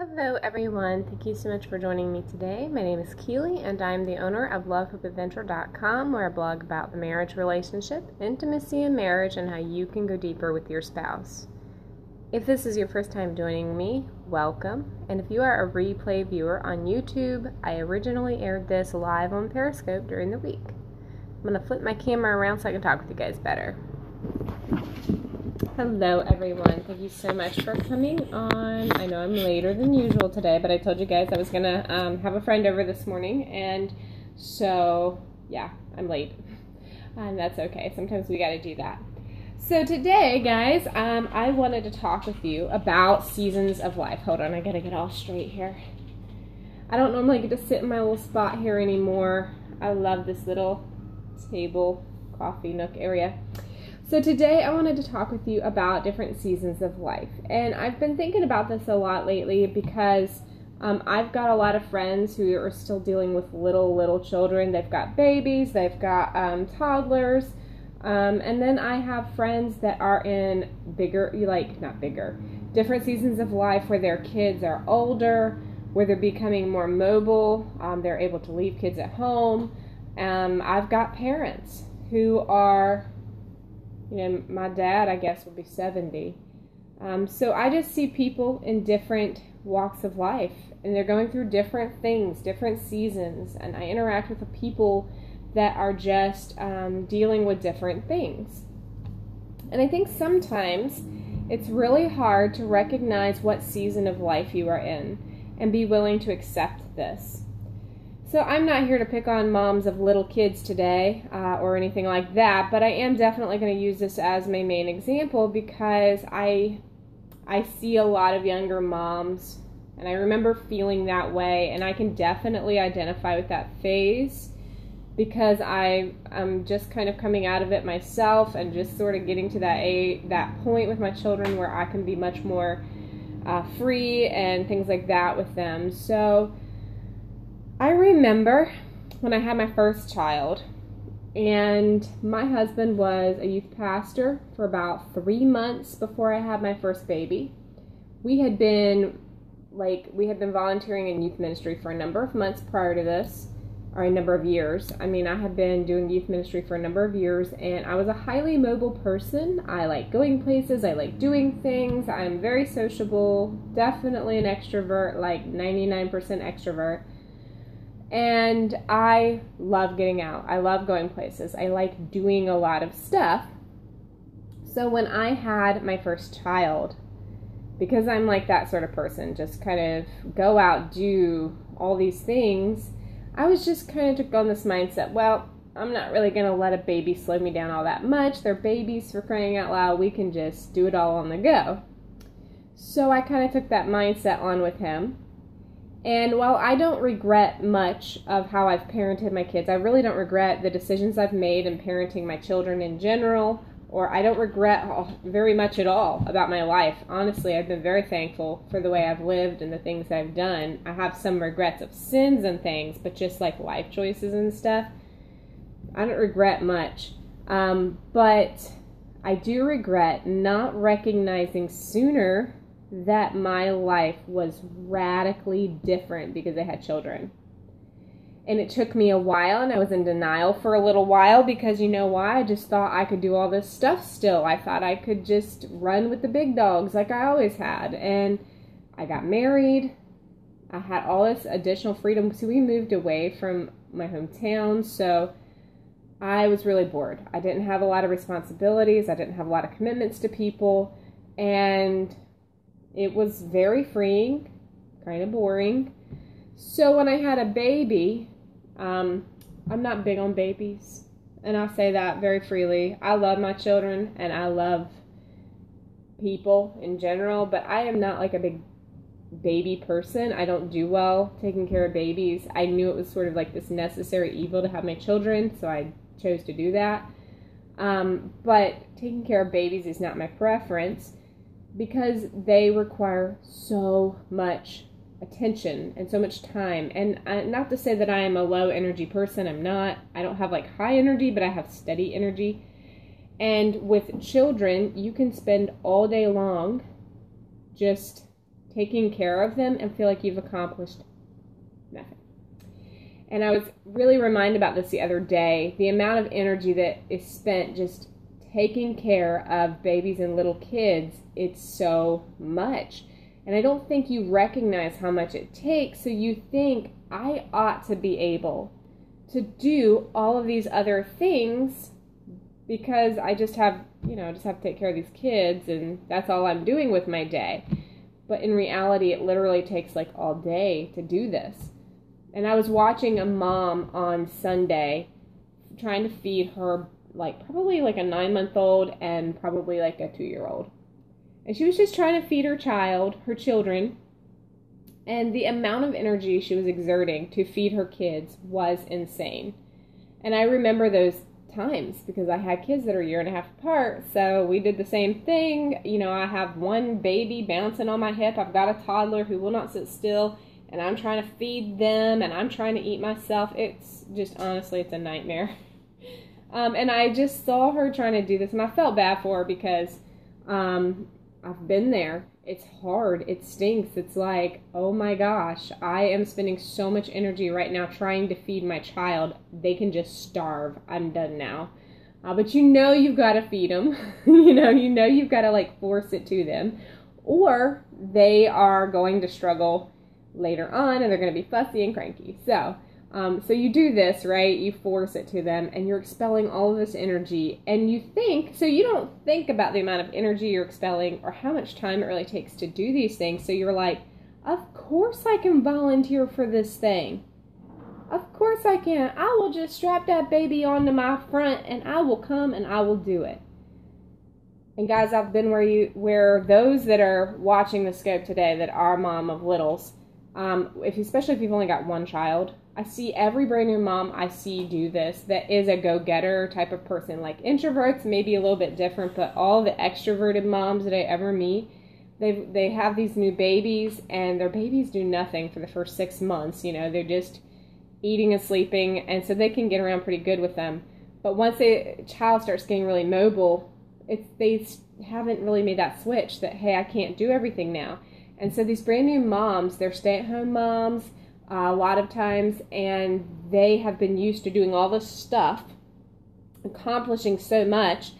Hello everyone, thank you so much for joining me today. My name is Keely and I'm the owner of LoveHopeAdventure.com, where I blog about the marriage relationship, intimacy in marriage, and how you can go deeper with your spouse. If this is your first time joining me, welcome. And if you are a replay viewer on YouTube, I originally aired this live on Periscope during the week. I'm going to flip my camera around so I can talk with you guys better. Hello everyone, thank you so much for coming on. I know I'm later than usual today, but I told you guys I was going to have a friend over this morning, and so yeah, I'm late. And that's okay, sometimes we got to do that. So today, guys, I wanted to talk with you about seasons of life. Hold on, I got to get all straight here. I don't normally get to sit in my little spot here anymore. I love this little table, coffee nook area. So today I wanted to talk with you about different seasons of life. And I've been thinking about this a lot lately because I've got a lot of friends who are still dealing with little children. They've got babies, they've got toddlers, and then I have friends that are in different seasons of life where their kids are older, where they're becoming more mobile, they're able to leave kids at home. I've got parents who are, my dad, I guess, will be 70. So I just see people in different walks of life, and they're going through different things, different seasons, and I interact with the people that are just dealing with different things. And I think sometimes it's really hard to recognize what season of life you are in and be willing to accept this. So I'm not here to pick on moms of little kids today or anything like that, but I am definitely going to use this as my main example because I see a lot of younger moms, and I remember feeling that way, and I can definitely identify with that phase because I'm just kind of coming out of it myself and just sort of getting to that point with my children where I can be much more free and things like that with them. So I remember when I had my first child, and my husband was a youth pastor for about 3 months before I had my first baby. We had been volunteering in youth ministry for a number of months prior to this, or a number of years. I had been doing youth ministry for a number of years, and I was a highly mobile person. I like going places, I like doing things, I'm very sociable, definitely an extrovert, like 99% extrovert. And I love getting out. I love going places. I like doing a lot of stuff. So when I had my first child, because I'm like that sort of person, just kind of go out, do all these things, I was just kind of took on this mindset, well, I'm not really going to let a baby slow me down all that much. They're babies, for crying out loud. We can just do it all on the go. So I kind of took that mindset on with him. And while I don't regret much of how I've parented my kids, I really don't regret the decisions I've made in parenting my children in general, or I don't regret very much at all about my life. Honestly, I've been very thankful for the way I've lived and the things I've done. I have some regrets of sins and things, but just like life choices and stuff, I don't regret much. But I do regret not recognizing sooner that my life was radically different because I had children. And it took me a while, and I was in denial for a little while because you know why? I just thought I could do all this stuff still. I thought I could just run with the big dogs like I always had. And I got married. I had all this additional freedom. So we moved away from my hometown, so I was really bored. I didn't have a lot of responsibilities. I didn't have a lot of commitments to people. And it was very freeing, kind of boring. So when I had a baby, I'm not big on babies, and I'll say that very freely. I love my children, and I love people in general, but I am not like a big baby person. I don't do well taking care of babies. I knew it was sort of like this necessary evil to have my children, so I chose to do that. But taking care of babies is not my preference, because they require so much attention and so much time. And not to say that I am a low energy person. I'm not. I don't have like high energy, but I have steady energy. And with children, you can spend all day long just taking care of them and feel like you've accomplished nothing. And I was really reminded about this the other day, the amount of energy that is spent just taking care of babies and little kids. It's so much. And I don't think you recognize how much it takes, so you think, I ought to be able to do all of these other things because I just have to take care of these kids and that's all I'm doing with my day. But in reality, it literally takes like all day to do this. And I was watching a mom on Sunday trying to feed her probably like a 9-month-old and probably like a 2-year-old. And she was just trying to feed her children. And the amount of energy she was exerting to feed her kids was insane. And I remember those times because I had kids that are 1.5 years apart. So we did the same thing. I have one baby bouncing on my hip. I've got a toddler who will not sit still. And I'm trying to feed them. And I'm trying to eat myself. It's just, honestly, it's a nightmare. And I just saw her trying to do this. And I felt bad for her because I've been there. It's hard. It stinks. It's like, oh my gosh, I am spending so much energy right now trying to feed my child. They can just starve. I'm done now. But you've got to feed them. You've got to force it to them. Or they are going to struggle later on and they're going to be fussy and cranky. So you do this, right? You force it to them and you're expelling all of this energy and you don't think about the amount of energy you're expelling or how much time it really takes to do these things. So you're like, of course I can volunteer for this thing. Of course I can. I will just strap that baby onto my front and I will come and I will do it. And guys, I've been where those that are watching the scope today that are mom of littles, especially if you've only got one child, I see every brand new mom I see do this that is a go-getter type of person. Like introverts, maybe a little bit different, but all the extroverted moms that I ever meet, they have these new babies and their babies do nothing for the first 6 months. They're just eating and sleeping, and so they can get around pretty good with them. But once a child starts getting really mobile, they haven't really made that switch that, hey, I can't do everything now. And so these brand new moms, they're stay-at-home moms, a lot of times, and they have been used to doing all this stuff, accomplishing so much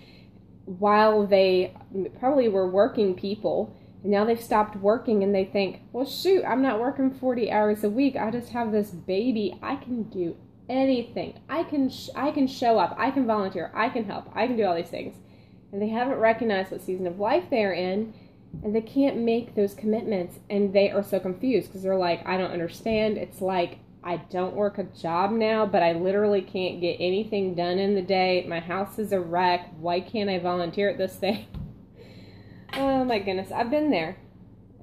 while they probably were working people, and now they've stopped working and they think, well, shoot, I'm not working 40 hours a week. I just have this baby. I can do anything. I can show up. I can volunteer. I can help. I can do all these things. And they haven't recognized what season of life they're in. And they can't make those commitments, and they are so confused because they're like, I don't understand. It's like, I don't work a job now, but I literally can't get anything done in the day. My house is a wreck. Why can't I volunteer at this thing? Oh my goodness, I've been there.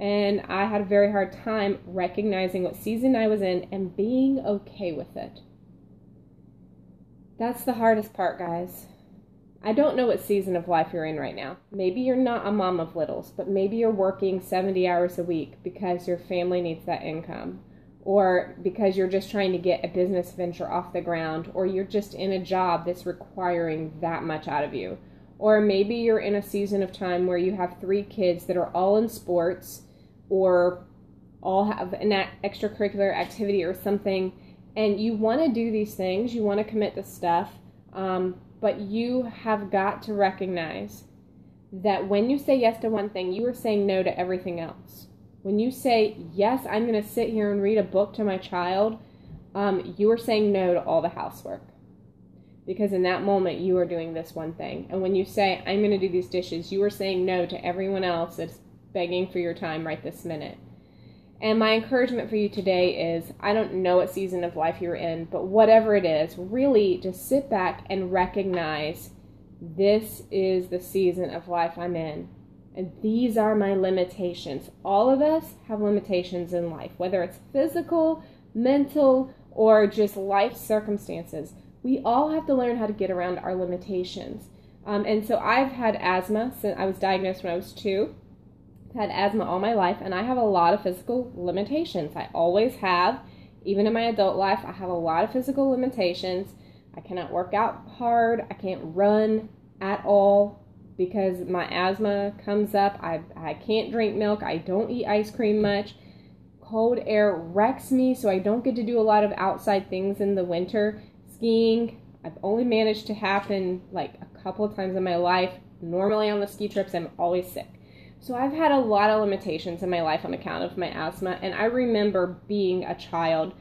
And I had a very hard time recognizing what season I was in and being okay with it. That's the hardest part, guys. I don't know what season of life you're in right now. Maybe you're not a mom of littles, but maybe you're working 70 hours a week because your family needs that income, or because you're just trying to get a business venture off the ground, or you're just in a job that's requiring that much out of you. Or maybe you're in a season of time where you have 3 kids that are all in sports or all have an extracurricular activity or something, and you want to do these things, you want to commit to stuff, but you have got to recognize that when you say yes to one thing, you are saying no to everything else. When you say, yes, I'm going to sit here and read a book to my child, you are saying no to all the housework. Because in that moment, you are doing this one thing. And when you say, I'm going to do these dishes, you are saying no to everyone else that's begging for your time right this minute. And my encouragement for you today is, I don't know what season of life you're in, but whatever it is, really just sit back and recognize this is the season of life I'm in. And these are my limitations. All of us have limitations in life, whether it's physical, mental, or just life circumstances. We all have to learn how to get around our limitations. And so I've had asthma since I was diagnosed when I was 2. I've had asthma all my life, and I have a lot of physical limitations. I always have. Even in my adult life, I have a lot of physical limitations. I cannot work out hard. I can't run at all. because my asthma comes up. I can't drink milk. I don't eat ice cream much. Cold air wrecks me, so I don't get to do a lot of outside things in the winter. Skiing, I've only managed to happen like a couple of times in my life. Normally on the ski trips, I'm always sick. So I've had a lot of limitations in my life on account of my asthma. And I remember being a child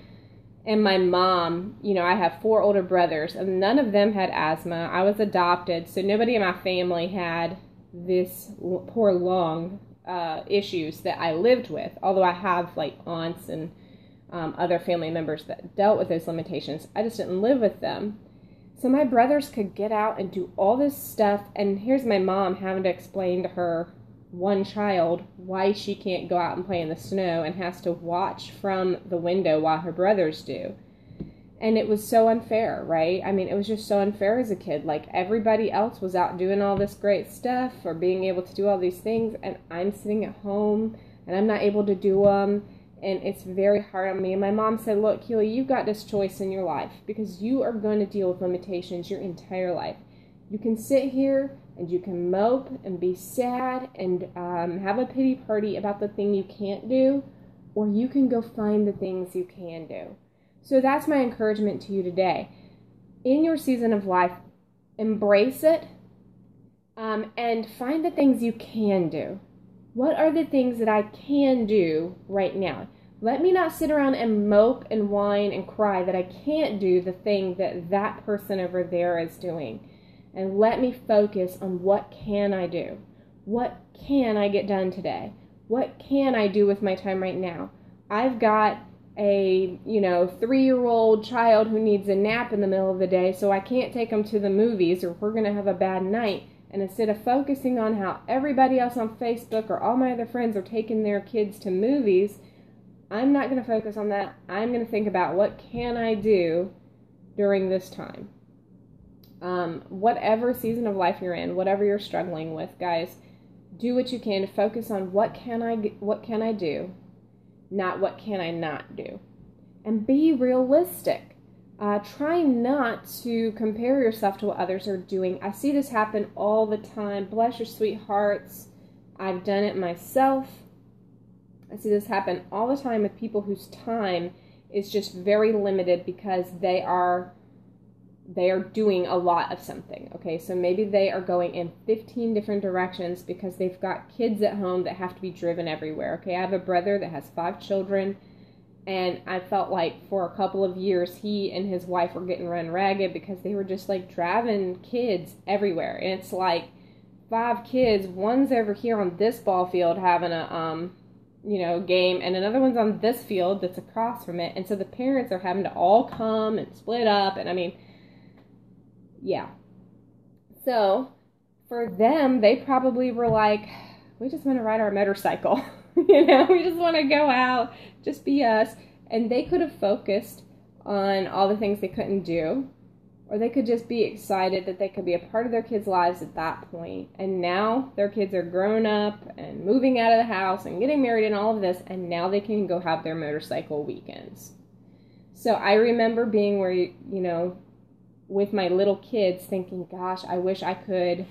and my mom, I have 4 older brothers and none of them had asthma. I was adopted, so nobody in my family had this poor lung issues that I lived with. Although I have like aunts and other family members that dealt with those limitations, I just didn't live with them. So my brothers could get out and do all this stuff, and here's my mom having to explain to her one child why she can't go out and play in the snow and has to watch from the window while her brothers do. And it was so unfair, right? I mean, it was just so unfair as a kid. Like, everybody else was out doing all this great stuff or being able to do all these things, and I'm sitting at home and I'm not able to do them. And it's very hard on me. And my mom said, look, Keely, you've got this choice in your life because you are going to deal with limitations your entire life. You can sit here and you can mope and be sad and have a pity party about the thing you can't do, or you can go find the things you can do. So that's my encouragement to you today. In your season of life, embrace it and find the things you can do. What are the things that I can do right now? Let me not sit around and mope and whine and cry that I can't do the thing that that person over there is doing. And let me focus on what can I do? What can I get done today? What can I do with my time right now? I've got a 3-year-old child who needs a nap in the middle of the day, so I can't take them to the movies or we're going to have a bad night. And instead of focusing on how everybody else on Facebook or all my other friends are taking their kids to movies, I'm not going to focus on that. I'm going to think about what can I do during this time. Whatever season of life you're in, whatever you're struggling with, guys, do what you can to focus on what can I do, not what can I not do. And be realistic. Try not to compare yourself to what others are doing. I see this happen all the time. Bless your sweet hearts. I've done it myself. I see this happen all the time with people whose time is just very limited because they are doing a lot of something. Okay, so maybe they are going in 15 different directions because they've got kids at home that have to be driven everywhere. Okay, I have a brother that has 5 children. And I felt like for a couple of years, he and his wife were getting run ragged because they were just like driving kids everywhere. And it's like 5 kids, one's over here on this ball field having a, game, and another one's on this field that's across from it. And so the parents are having to all come and split up. And I mean, yeah. So for them, they probably were like, we just want to ride our motorcycle. We just want to go out, just be us. And they could have focused on all the things they couldn't do, or they could just be excited that they could be a part of their kids' lives at that point. And now their kids are grown up and moving out of the house and getting married and all of this, and now they can go have their motorcycle weekends. So I remember being where, with my little kids thinking, gosh, I wish I could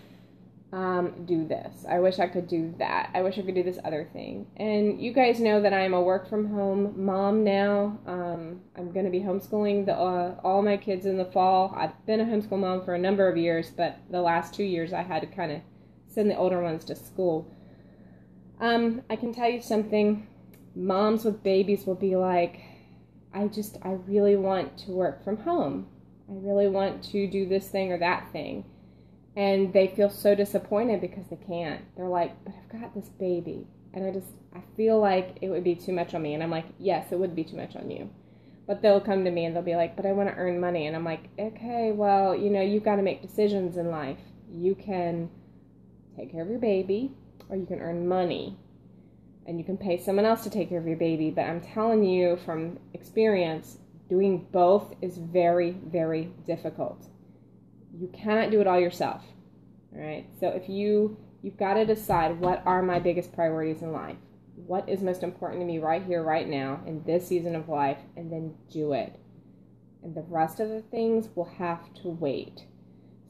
do this. I wish I could do that. I wish I could do this other thing. And you guys know that I'm a work from home mom now. I'm going to be homeschooling all my kids in the fall. I've been a homeschool mom for a number of years, but the last 2 years I had to kind of send the older ones to school. I can tell you something. Moms with babies will be like, I really want to work from home. I really want to do this thing or that thing. And they feel so disappointed because they can't. They're like, but I've got this baby. And I feel like it would be too much on me. And I'm like, yes, it would be too much on you. But they'll come to me and they'll be like, but I want to earn money. And I'm like, okay, well, you've got to make decisions in life. You can take care of your baby, or you can earn money. And you can pay someone else to take care of your baby. But I'm telling you from experience, doing both is very, very difficult. You cannot do it all yourself, all right? So if you've got to decide, what are my biggest priorities in life? What is most important to me right here, right now, in this season of life, and then do it. And the rest of the things will have to wait.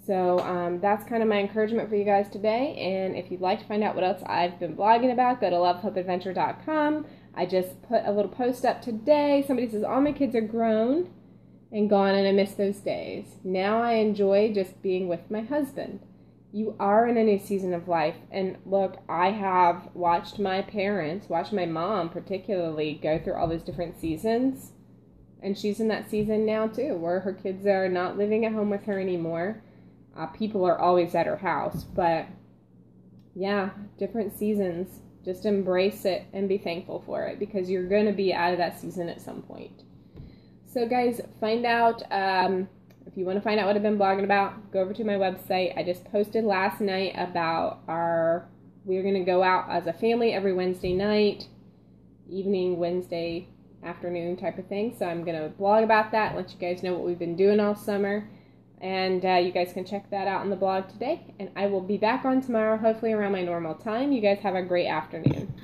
So that's kind of my encouragement for you guys today. And if you'd like to find out what else I've been blogging about, go to lovehopeadventure.com. I just put a little post up today. Somebody says, all my kids are grown and gone, and I miss those days. Now I enjoy just being with my husband. You are in a new season of life. And look, I have watched my parents, watched my mom particularly, go through all those different seasons. And she's in that season now too, where her kids are not living at home with her anymore. People are always at her house, but yeah, different seasons. Just embrace it and be thankful for it, because you're going to be out of that season at some point. So guys, find out, if you want to find out what I've been blogging about, go over to my website. I just posted last night about we're going to go out as a family every Wednesday night, evening, Wednesday afternoon type of thing. So I'm going to blog about that, let you guys know what we've been doing all summer. And you guys can check that out on the blog today. And I will be back on tomorrow, hopefully around my normal time. You guys have a great afternoon.